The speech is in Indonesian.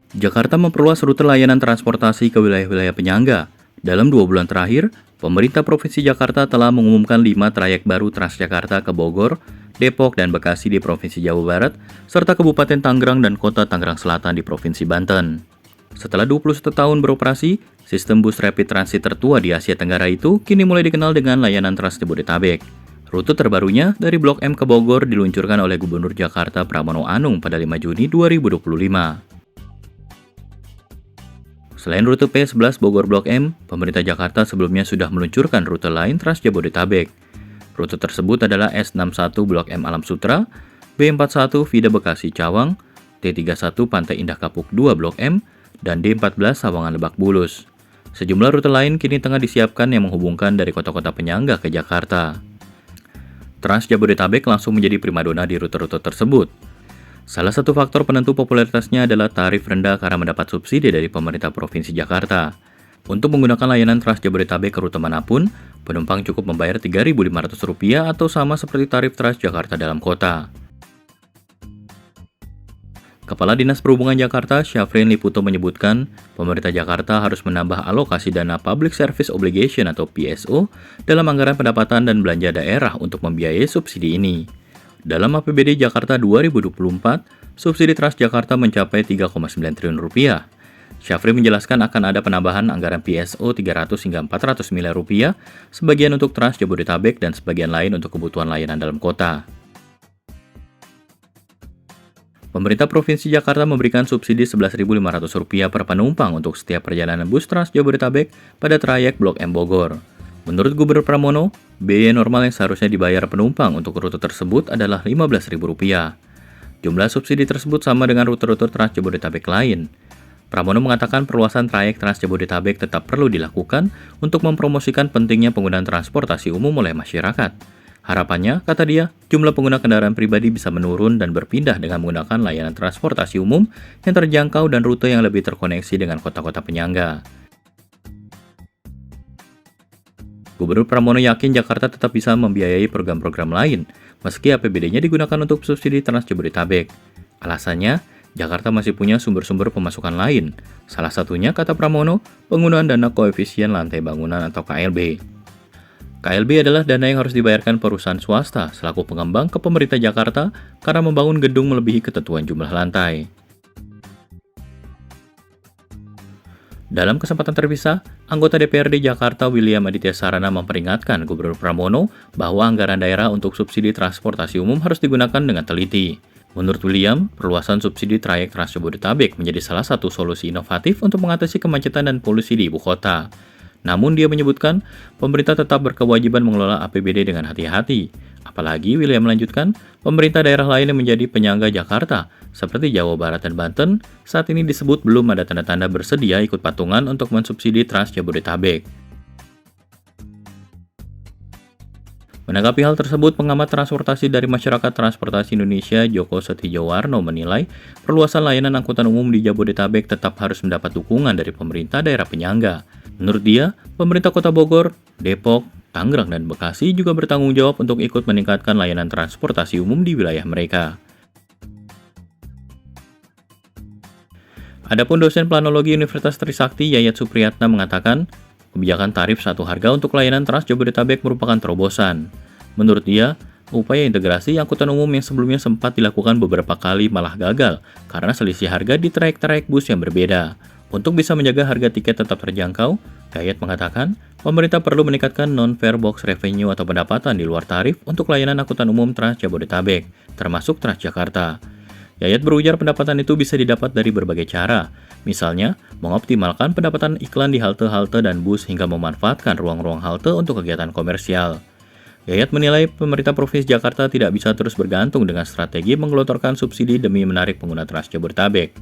Jakarta memperluas rute layanan transportasi ke wilayah-wilayah penyangga. Dalam 2 bulan terakhir, pemerintah Provinsi Jakarta telah mengumumkan 5 trayek baru Transjakarta ke Bogor, Depok, dan Bekasi di Provinsi Jawa Barat, serta Kabupaten Tangerang dan Kota Tangerang Selatan di Provinsi Banten. Setelah 21 tahun beroperasi, sistem bus rapid transit tertua di Asia Tenggara itu kini mulai dikenal dengan layanan Trans Jabodetabek. Rute terbarunya dari Blok M ke Bogor diluncurkan oleh Gubernur Jakarta Pramono Anung pada 5 Juni 2025. Selain rute P11 Bogor Blok M, pemerintah Jakarta sebelumnya sudah meluncurkan rute lain Trans Jabodetabek. Rute tersebut adalah S61 Blok M Alam Sutra, B41 Vida Bekasi Cawang, T31 Pantai Indah Kapuk 2 Blok M, dan D14 Sawangan Lebak Bulus. Sejumlah rute lain kini tengah disiapkan yang menghubungkan dari kota-kota penyangga ke Jakarta. Trans Jabodetabek langsung menjadi primadona di rute-rute tersebut. Salah satu faktor penentu popularitasnya adalah tarif rendah karena mendapat subsidi dari pemerintah Provinsi Jakarta. Untuk menggunakan layanan Trans Jabodetabek ke rute manapun, penumpang cukup membayar Rp3.500 atau sama seperti tarif Transjakarta dalam kota. Kepala Dinas Perhubungan Jakarta, Syafrin Liputo menyebutkan, pemerintah Jakarta harus menambah alokasi dana Public Service Obligation atau PSO dalam anggaran pendapatan dan belanja daerah untuk membiayai subsidi ini. Dalam APBD Jakarta 2024, subsidi Transjakarta mencapai Rp3,9 triliun. Syafri menjelaskan akan ada penambahan anggaran PSO 300 hingga 400 miliar rupiah, sebagian untuk Trans Jabodetabek dan sebagian lain untuk kebutuhan layanan dalam kota. Pemerintah Provinsi Jakarta memberikan subsidi Rp11.500 per penumpang untuk setiap perjalanan bus Trans Jabodetabek pada trayek Blok M Bogor. Menurut Gubernur Pramono, biaya normal yang seharusnya dibayar penumpang untuk rute tersebut adalah Rp15.000. Jumlah subsidi tersebut sama dengan rute-rute Trans Jabodetabek lain. Pramono mengatakan perluasan trayek Trans Jabodetabek tetap perlu dilakukan untuk mempromosikan pentingnya penggunaan transportasi umum oleh masyarakat. Harapannya, kata dia, jumlah pengguna kendaraan pribadi bisa menurun dan berpindah dengan menggunakan layanan transportasi umum yang terjangkau dan rute yang lebih terkoneksi dengan kota-kota penyangga. Gubernur Pramono yakin Jakarta tetap bisa membiayai program-program lain, meski APBD-nya digunakan untuk subsidi Trans Jabodetabek. Alasannya, Jakarta masih punya sumber-sumber pemasukan lain. Salah satunya, kata Pramono, penggunaan dana koefisien lantai bangunan atau KLB. KLB adalah dana yang harus dibayarkan perusahaan swasta selaku pengembang ke pemerintah Jakarta karena membangun gedung melebihi ketentuan jumlah lantai. Dalam kesempatan terpisah, anggota DPRD Jakarta William Aditya Sarana memperingatkan Gubernur Pramono bahwa anggaran daerah untuk subsidi transportasi umum harus digunakan dengan teliti. Menurut William, perluasan subsidi trayek Trans Jabodetabek menjadi salah satu solusi inovatif untuk mengatasi kemacetan dan polusi di ibu kota. Namun dia menyebutkan, pemerintah tetap berkewajiban mengelola APBD dengan hati-hati. Apalagi William melanjutkan, pemerintah daerah lain yang menjadi penyangga Jakarta, seperti Jawa Barat dan Banten, saat ini disebut belum ada tanda-tanda bersedia ikut patungan untuk mensubsidi Trans Jabodetabek. Menanggapi hal tersebut, pengamat transportasi dari Masyarakat Transportasi Indonesia, Joko Setiowarno menilai, perluasan layanan angkutan umum di Jabodetabek tetap harus mendapat dukungan dari pemerintah daerah penyangga. Menurut dia, pemerintah Kota Bogor, Depok, Tangerang, dan Bekasi juga bertanggung jawab untuk ikut meningkatkan layanan transportasi umum di wilayah mereka. Adapun dosen planologi Universitas Trisakti Yayat Supriyatna mengatakan, kebijakan tarif satu harga untuk layanan Trans Jabodetabek merupakan terobosan. Menurut dia, upaya integrasi angkutan umum yang sebelumnya sempat dilakukan beberapa kali malah gagal karena selisih harga di trayek-trayek bus yang berbeda. Untuk bisa menjaga harga tiket tetap terjangkau, Yayat mengatakan, pemerintah perlu meningkatkan non-fare box revenue atau pendapatan di luar tarif untuk layanan angkutan umum Trans Jabodetabek, termasuk Transjakarta. Yayat berujar pendapatan itu bisa didapat dari berbagai cara, misalnya mengoptimalkan pendapatan iklan di halte-halte dan bus hingga memanfaatkan ruang-ruang halte untuk kegiatan komersial. Yayat menilai pemerintah Provinsi Jakarta tidak bisa terus bergantung dengan strategi menggelontorkan subsidi demi menarik pengguna Trans Jabodetabek.